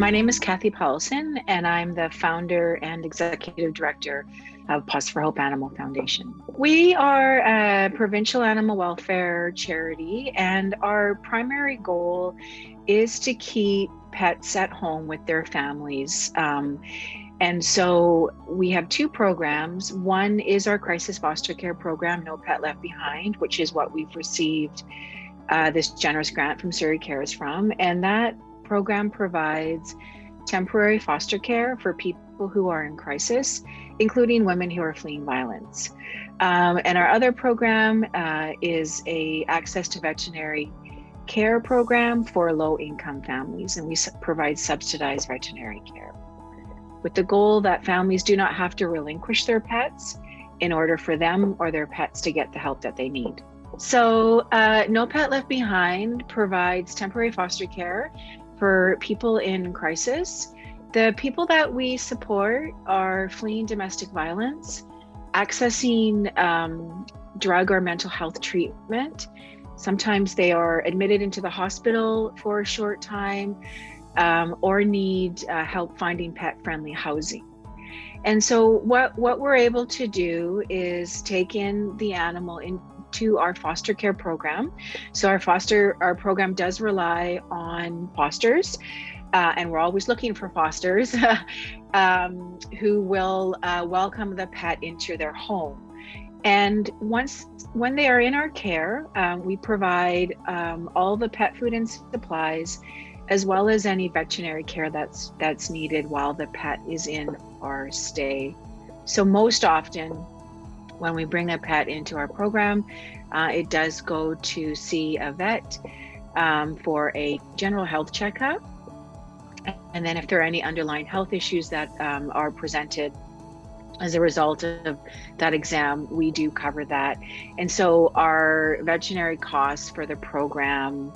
My name is Powelson, and I'm the founder and executive director of Paws for Hope Animal Foundation. We are a provincial animal welfare charity, and our primary goal is to keep pets at home with their families. And so we have two programs. One is our crisis foster care program, No Pet Left Behind, which is what we've received this generous grant from SurreyCares from. And that program provides temporary foster care for people who are in crisis, including women who are fleeing violence. And our other program is a access to veterinary care program for low-income families, and we provide subsidized veterinary care, with the goal that families do not have to relinquish their pets in order for them or their pets to get the help that they need. So No Pet Left Behind provides temporary foster care for people in crisis. The people that we support are fleeing domestic violence, accessing drug or mental health treatment. Sometimes they are admitted into the hospital for a short time, or need help finding pet-friendly housing. And so what we're able to do is take in the animal into our foster care program. So our program does rely on fosters, and we're always looking for fosters who will welcome the pet into their home. And when they are in our care, we provide all the pet food and supplies, as well as any veterinary care that's needed while the pet is in our stay. So most often when we bring a pet into our program, it does go to see a vet for a general health checkup. And then if there are any underlying health issues that are presented as a result of that exam, we do cover that. And so our veterinary costs for the program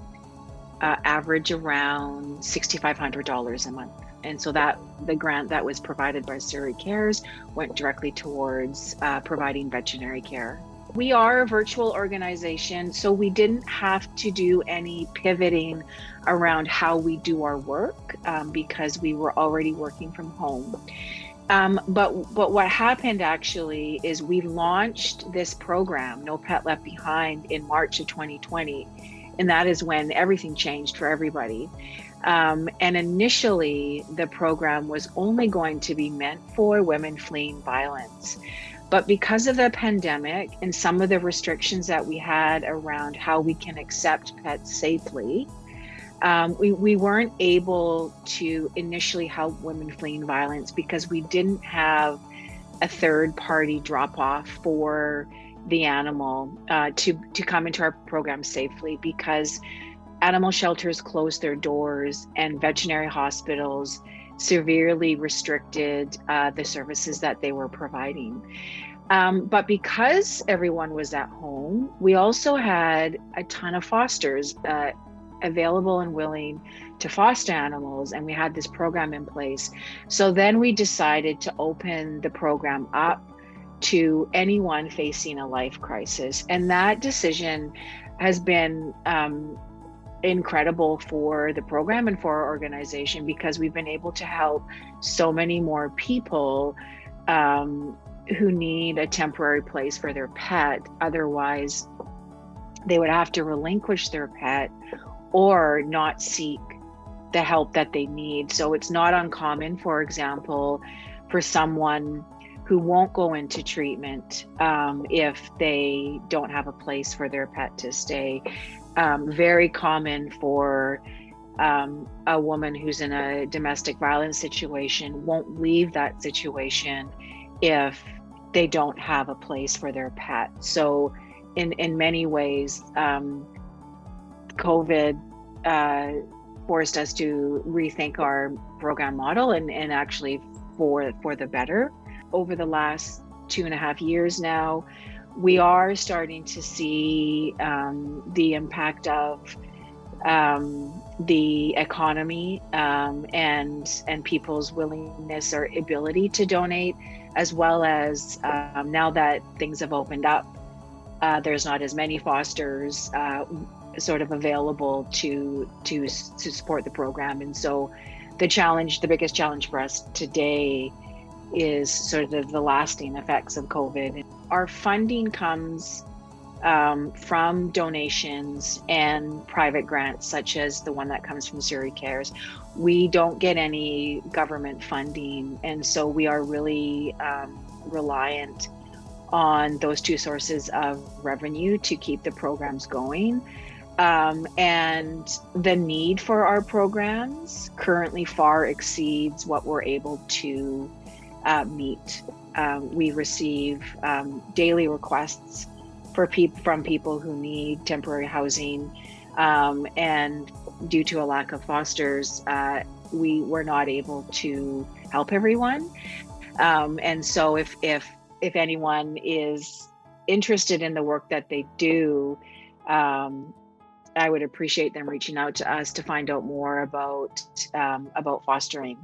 average around $6,500 a month. And so that the grant that was provided by SurreyCares went directly towards providing veterinary care. We are a virtual organization, so we didn't have to do any pivoting around how we do our work because we were already working from home. But what happened actually is we launched this program, No Pet Left Behind, in March of 2020. And that is when everything changed for everybody. And initially, the program was only going to be meant for women fleeing violence. But because of the pandemic and some of the restrictions that we had around how we can accept pets safely, we weren't able to initially help women fleeing violence because we didn't have a third-party drop-off for the animal to come into our program safely, because animal shelters closed their doors and veterinary hospitals severely restricted the services that they were providing. But because everyone was at home, we also had a ton of fosters available and willing to foster animals, and we had this program in place. So then we decided to open the program up to anyone facing a life crisis. And that decision has been incredible for the program and for our organization, because we've been able to help so many more people who need a temporary place for their pet. Otherwise, they would have to relinquish their pet or not seek the help that they need. So it's not uncommon, for example, for someone who won't go into treatment if they don't have a place for their pet to stay. Very common for a woman who's in a domestic violence situation won't leave that situation if they don't have a place for their pet. So in many ways, COVID forced us to rethink our program model and actually for the better. Over the last 2.5 years now, we are starting to see the impact of the economy and people's willingness or ability to donate, as well as now that things have opened up, there's not as many fosters sort of available to support the program. And so the biggest challenge for us today is sort of the lasting effects of COVID. Our funding comes from donations and private grants, such as the one that comes from SurreyCares. We don't get any government funding, and so we are really reliant on those two sources of revenue to keep the programs going. And the need for our programs currently far exceeds what we're able to meet. We receive daily requests from people who need temporary housing, and due to a lack of fosters, we were not able to help everyone. And so if anyone is interested in the work that they do, I would appreciate them reaching out to us to find out more about fostering.